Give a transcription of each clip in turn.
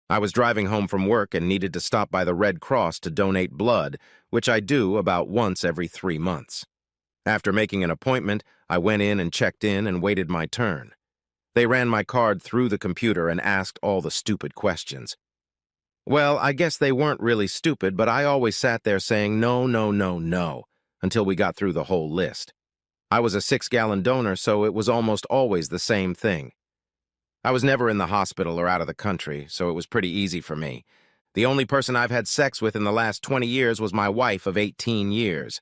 I was driving home from work and needed to stop by the Red Cross to donate blood, which I do about once every 3 months. After making an appointment, I went in and checked in and waited my turn. They ran my card through the computer and asked all the stupid questions. Well, I guess they weren't really stupid, but I always sat there saying no, no, no, no, until we got through the whole list. I was a 6-gallon donor, so it was almost always the same thing. I was never in the hospital or out of the country, so it was pretty easy for me. The only person I've had sex with in the last 20 years was my wife of 18 years.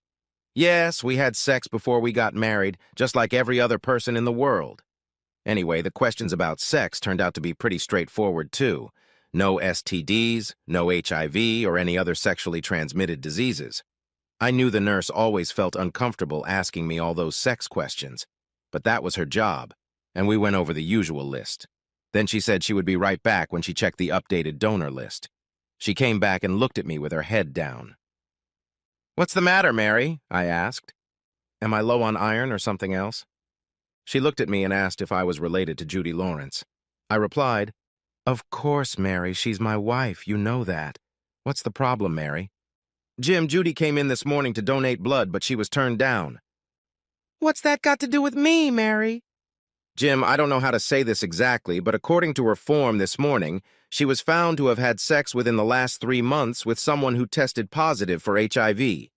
Yes, we had sex before we got married, just like every other person in the world. Anyway, the questions about sex turned out to be pretty straightforward, too. No STDs, no HIV, or any other sexually transmitted diseases. I knew the nurse always felt uncomfortable asking me all those sex questions, but that was her job, and we went over the usual list. Then she said she would be right back when she checked the updated donor list. She came back and looked at me with her head down. "What's the matter, Mary?" I asked. "Am I low on iron or something else?" She looked at me and asked if I was related to Judy Lawrence. I replied, "Of course, Mary, she's my wife, you know that. What's the problem, Mary?" "Jim, Judy came in this morning to donate blood, but she was turned down." "What's that got to do with me, Mary?" "Jim, I don't know how to say this exactly, but according to her form this morning, she was found to have had sex within the last 3 months with someone who tested positive for HIV.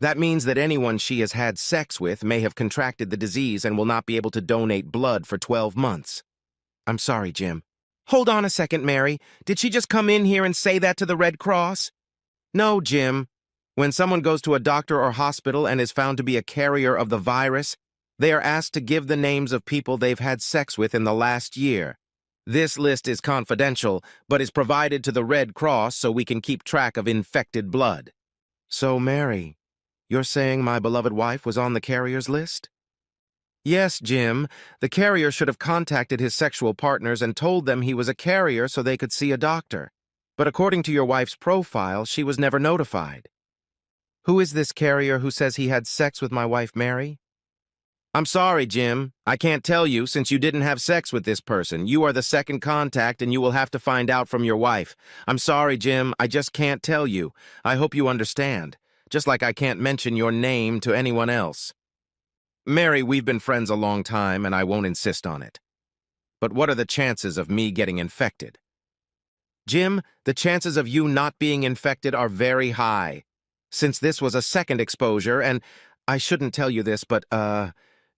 That means that anyone she has had sex with may have contracted the disease and will not be able to donate blood for 12 months. I'm sorry, Jim." "Hold on a second, Mary. Did she just come in here and say that to the Red Cross?" "No, Jim. When someone goes to a doctor or hospital and is found to be a carrier of the virus, they are asked to give the names of people they've had sex with in the last year. This list is confidential, but is provided to the Red Cross so we can keep track of infected blood." "So, Mary, you're saying my beloved wife was on the carrier's list?" "Yes, Jim. The carrier should have contacted his sexual partners and told them he was a carrier so they could see a doctor. But according to your wife's profile, she was never notified." "Who is this carrier who says he had sex with my wife, Mary?" "I'm sorry, Jim. I can't tell you since you didn't have sex with this person. You are the second contact and you will have to find out from your wife. I'm sorry, Jim. I just can't tell you. I hope you understand. Just like I can't mention your name to anyone else." "Mary, we've been friends a long time and I won't insist on it. But what are the chances of me getting infected?" "Jim, the chances of you not being infected are very high. Since this was a second exposure, and I shouldn't tell you this, but,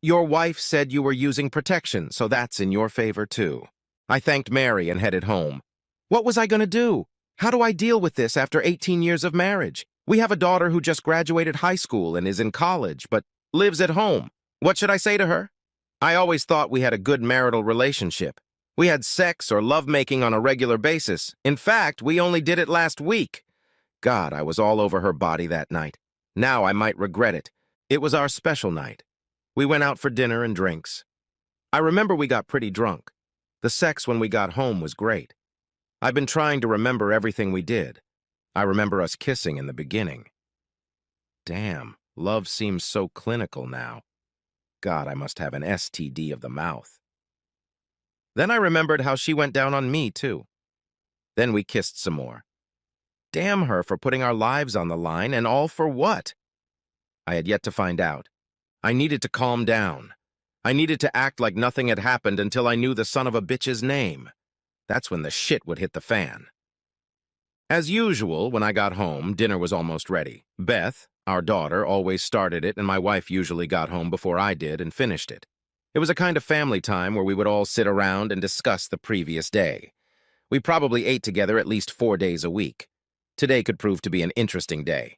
your wife said you were using protection, so that's in your favor, too." I thanked Mary and headed home. What was I going to do? How do I deal with this after 18 years of marriage? We have a daughter who just graduated high school and is in college, but lives at home. What should I say to her? I always thought we had a good marital relationship. We had sex or lovemaking on a regular basis. In fact, we only did it last week. God, I was all over her body that night. Now I might regret it. It was our special night. We went out for dinner and drinks. I remember we got pretty drunk. The sex when we got home was great. I've been trying to remember everything we did. I remember us kissing in the beginning. Damn, love seems so clinical now. God, I must have an STD of the mouth. Then I remembered how she went down on me, too. Then we kissed some more. Damn her for putting our lives on the line, and all for what? I had yet to find out. I needed to calm down. I needed to act like nothing had happened until I knew the son of a bitch's name. That's when the shit would hit the fan. As usual, when I got home, dinner was almost ready. Beth, our daughter, always started it, and my wife usually got home before I did and finished it. It was a kind of family time where we would all sit around and discuss the previous day. We probably ate together at least 4 days a week. Today could prove to be an interesting day.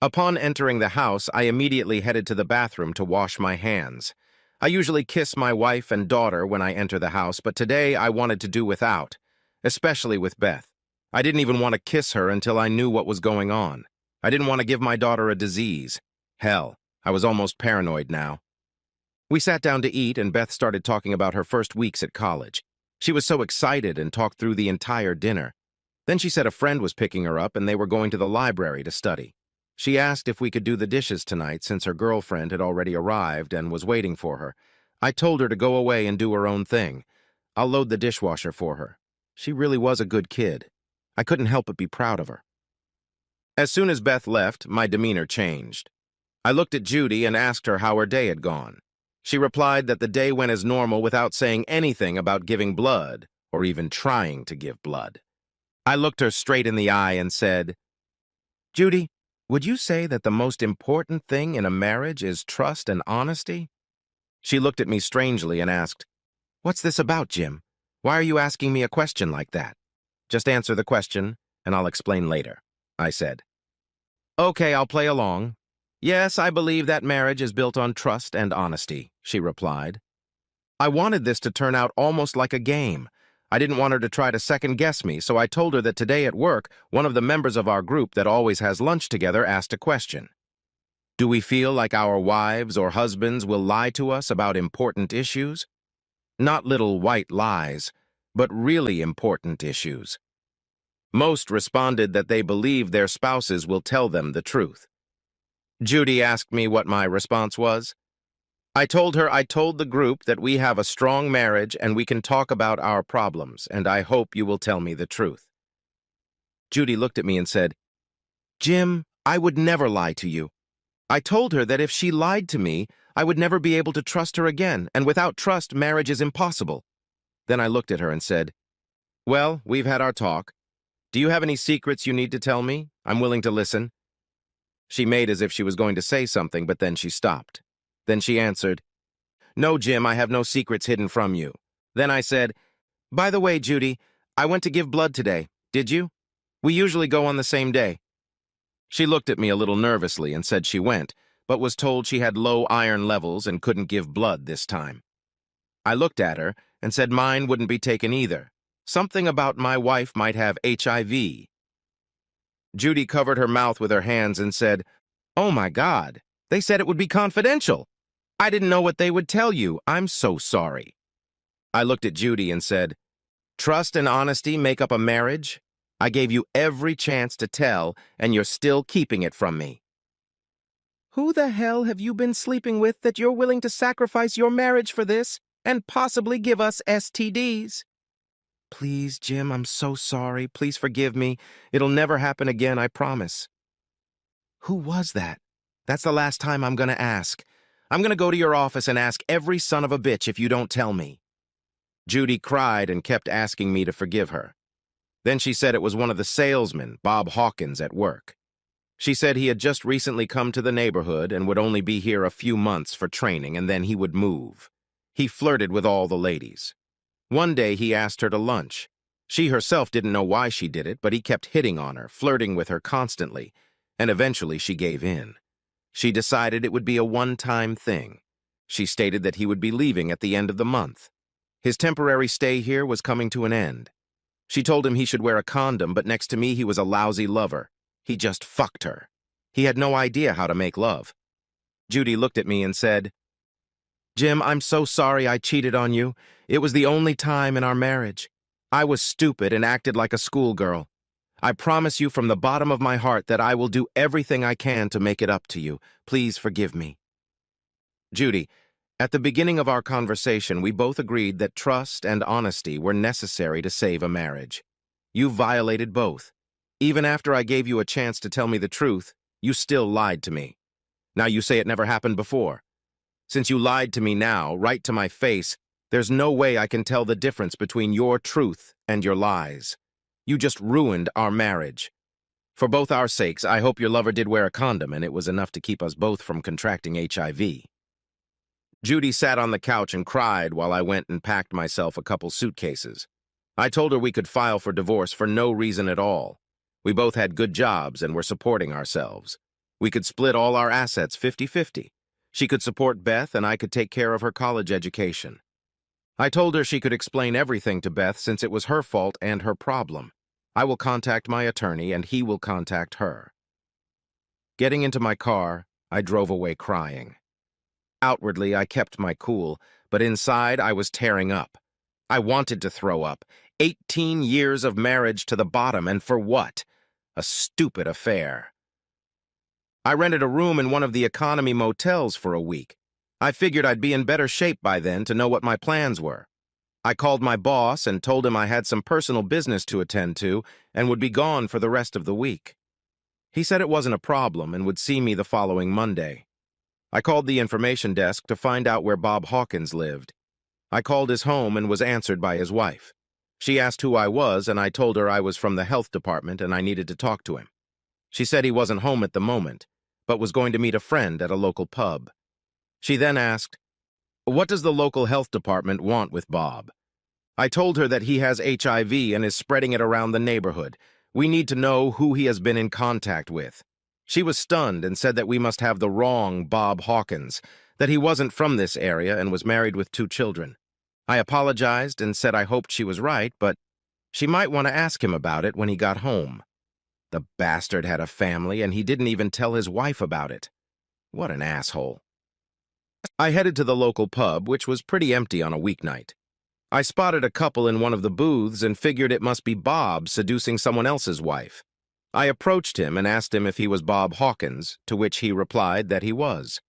Upon entering the house, I immediately headed to the bathroom to wash my hands. I usually kiss my wife and daughter when I enter the house, but today I wanted to do without, especially with Beth. I didn't even want to kiss her until I knew what was going on. I didn't want to give my daughter a disease. Hell, I was almost paranoid now. We sat down to eat, and Beth started talking about her first weeks at college. She was so excited and talked through the entire dinner. Then she said a friend was picking her up and they were going to the library to study. She asked if we could do the dishes tonight since her girlfriend had already arrived and was waiting for her. I told her to go away and do her own thing. I'll load the dishwasher for her. She really was a good kid. I couldn't help but be proud of her. As soon as Beth left, my demeanor changed. I looked at Judy and asked her how her day had gone. She replied that the day went as normal without saying anything about giving blood or even trying to give blood. I looked her straight in the eye and said, "Judy, would you say that the most important thing in a marriage is trust and honesty?" She looked at me strangely and asked, "What's this about, Jim? Why are you asking me a question like that?" "Just answer the question, and I'll explain later," I said. "Okay, I'll play along. Yes, I believe that marriage is built on trust and honesty," she replied. I wanted this to turn out almost like a game. I didn't want her to try to second-guess me, so I told her that today at work, one of the members of our group that always has lunch together asked a question. Do we feel like our wives or husbands will lie to us about important issues? Not little white lies, but really important issues. Most responded that they believe their spouses will tell them the truth. Judy asked me what my response was. I told her I told the group that we have a strong marriage and we can talk about our problems, and I hope you will tell me the truth. Judy looked at me and said, "Jim, I would never lie to you. I told her that if she lied to me, I would never be able to trust her again, and without trust, marriage is impossible." Then I looked at her and said, "Well, we've had our talk. Do you have any secrets you need to tell me? I'm willing to listen." She made as if she was going to say something, but then she stopped. Then she answered, "No, Jim, I have no secrets hidden from you." Then I said, "By the way, Judy, I went to give blood today. Did you? We usually go on the same day." She looked at me a little nervously and said she went, but was told she had low iron levels and couldn't give blood this time. I looked at her and said mine wouldn't be taken either. Something about my wife might have HIV. Judy covered her mouth with her hands and said, "Oh my God, they said it would be confidential. I didn't know what they would tell you. I'm so sorry." I looked at Judy and said, "Trust and honesty make up a marriage? I gave you every chance to tell, and you're still keeping it from me." "Who the hell have you been sleeping with that you're willing to sacrifice your marriage for this and possibly give us STDs? Please, Jim, I'm so sorry. Please forgive me. It'll never happen again, I promise." "Who was that? That's the last time I'm gonna ask. I'm gonna go to your office and ask every son of a bitch if you don't tell me." Judy cried and kept asking me to forgive her. Then she said it was one of the salesmen, Bob Hawkins, at work. She said he had just recently come to the neighborhood and would only be here a few months for training, and then he would move. He flirted with all the ladies. One day he asked her to lunch. She herself didn't know why she did it, but he kept hitting on her, flirting with her constantly, and eventually she gave in. She decided it would be a one-time thing. She stated that he would be leaving at the end of the month. His temporary stay here was coming to an end. She told him he should wear a condom, but next to me he was a lousy lover. He just fucked her. He had no idea how to make love. Judy looked at me and said, "Jim, I'm so sorry I cheated on you. It was the only time in our marriage. I was stupid and acted like a schoolgirl. I promise you from the bottom of my heart that I will do everything I can to make it up to you. Please forgive me." Judy, at the beginning of our conversation, we both agreed that trust and honesty were necessary to save a marriage. You violated both. Even after I gave you a chance to tell me the truth, you still lied to me. Now you say it never happened before. Since you lied to me now, right to my face, there's no way I can tell the difference between your truth and your lies. You just ruined our marriage. For both our sakes, I hope your lover did wear a condom and it was enough to keep us both from contracting HIV. Judy sat on the couch and cried while I went and packed myself a couple suitcases. I told her we could file for divorce for no reason at all. We both had good jobs and were supporting ourselves. We could split all our assets 50-50. She could support Beth and I could take care of her college education. I told her she could explain everything to Beth since it was her fault and her problem. I will contact my attorney and he will contact her. Getting into my car, I drove away crying. Outwardly, I kept my cool, but inside I was tearing up. I wanted to throw up. 18 years of marriage to the bottom, and for what? A stupid affair. I rented a room in one of the economy motels for a week. I figured I'd be in better shape by then to know what my plans were. I called my boss and told him I had some personal business to attend to and would be gone for the rest of the week. He said it wasn't a problem and would see me the following Monday. I called the information desk to find out where Bob Hawkins lived. I called his home and was answered by his wife. She asked who I was, and I told her I was from the health department and I needed to talk to him. She said he wasn't home at the moment, but was going to meet a friend at a local pub. She then asked, "What does the local health department want with Bob?" I told her that he has HIV and is spreading it around the neighborhood. We need to know who he has been in contact with. She was stunned and said that we must have the wrong Bob Hawkins, that he wasn't from this area and was married with 2 children. I apologized and said I hoped she was right, but she might want to ask him about it when he got home. The bastard had a family and he didn't even tell his wife about it. What an asshole. I headed to the local pub, which was pretty empty on a weeknight. I spotted a couple in one of the booths and figured it must be Bob seducing someone else's wife. I approached him and asked him if he was Bob Hawkins, to which he replied that he was.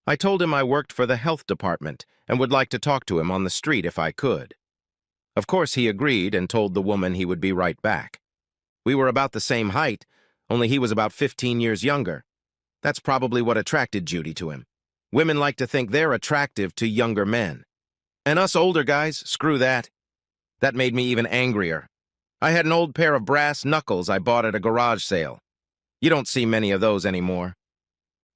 I told him I worked for the health department and would like to talk to him on the street if I could. Of course, he agreed and told the woman he would be right back. We were about the same height, only he was about 15 years younger. That's probably what attracted Judy to him. Women like to think they're attractive to younger men. And us older guys, screw that. That made me even angrier. I had an old pair of brass knuckles I bought at a garage sale. You don't see many of those anymore.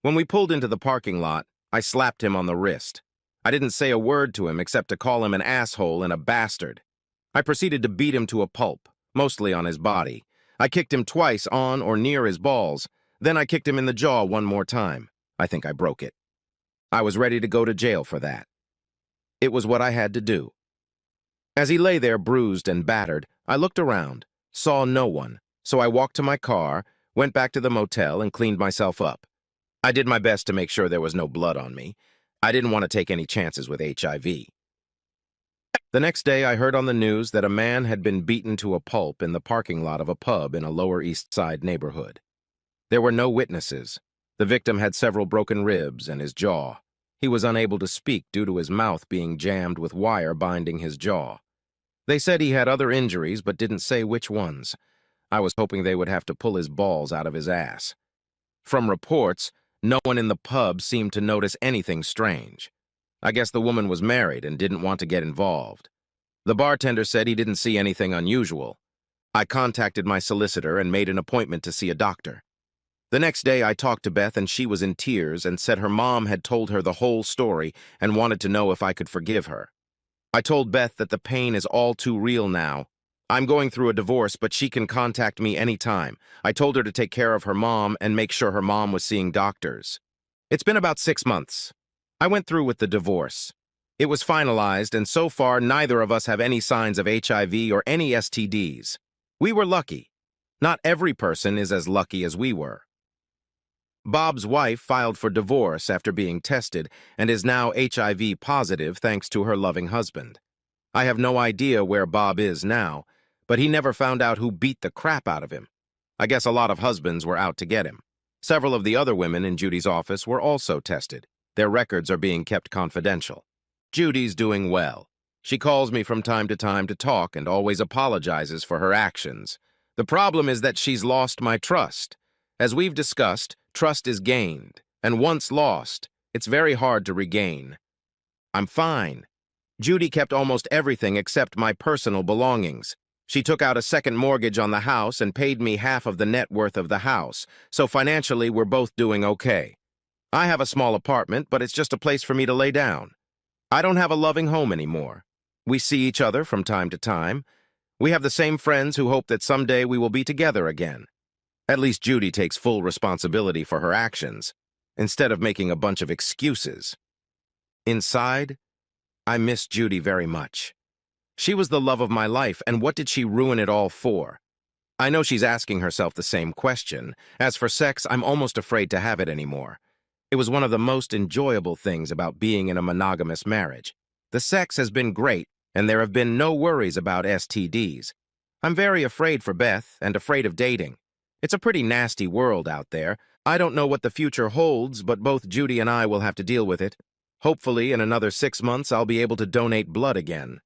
When we pulled into the parking lot, I slapped him on the wrist. I didn't say a word to him except to call him an asshole and a bastard. I proceeded to beat him to a pulp, mostly on his body. I kicked him twice on or near his balls. Then I kicked him in the jaw one more time. I think I broke it. I was ready to go to jail for that. It was what I had to do. As he lay there bruised and battered, I looked around, saw no one, so I walked to my car, went back to the motel, and cleaned myself up. I did my best to make sure there was no blood on me. I didn't want to take any chances with HIV. The next day, I heard on the news that a man had been beaten to a pulp in the parking lot of a pub in a Lower East Side neighborhood. There were no witnesses. The victim had several broken ribs and his jaw. He was unable to speak due to his mouth being jammed with wire binding his jaw. They said he had other injuries but didn't say which ones. I was hoping they would have to pull his balls out of his ass. From reports, no one in the pub seemed to notice anything strange. I guess the woman was married and didn't want to get involved. The bartender said he didn't see anything unusual. I contacted my solicitor and made an appointment to see a doctor. The next day, I talked to Beth and she was in tears and said her mom had told her the whole story and wanted to know if I could forgive her. I told Beth that the pain is all too real now. I'm going through a divorce, but she can contact me anytime. I told her to take care of her mom and make sure her mom was seeing doctors. It's been about 6 months. I went through with the divorce. It was finalized, and so far neither of us have any signs of HIV or any STDs. We were lucky. Not every person is as lucky as we were. Bob's wife filed for divorce after being tested and is now HIV positive thanks to her loving husband. I have no idea where Bob is now, but he never found out who beat the crap out of him. I guess a lot of husbands were out to get him. Several of the other women in Judy's office were also tested. Their records are being kept confidential. Judy's doing well. She calls me from time to talk and always apologizes for her actions. The problem is that she's lost my trust. As we've discussed, trust is gained, and once lost, it's very hard to regain. I'm fine. Judy kept almost everything except my personal belongings. She took out a second mortgage on the house and paid me half of the net worth of the house, so financially we're both doing okay. I have a small apartment, but it's just a place for me to lay down. I don't have a loving home anymore. We see each other from time to time. We have the same friends who hope that someday we will be together again. At least Judy takes full responsibility for her actions, instead of making a bunch of excuses. Inside, I miss Judy very much. She was the love of my life, and what did she ruin it all for? I know she's asking herself the same question. As for sex, I'm almost afraid to have it anymore. It was one of the most enjoyable things about being in a monogamous marriage. The sex has been great, and there have been no worries about STDs. I'm very afraid for Beth and afraid of dating. It's a pretty nasty world out there. I don't know what the future holds, but both Judy and I will have to deal with it. Hopefully, in another 6 months, I'll be able to donate blood again.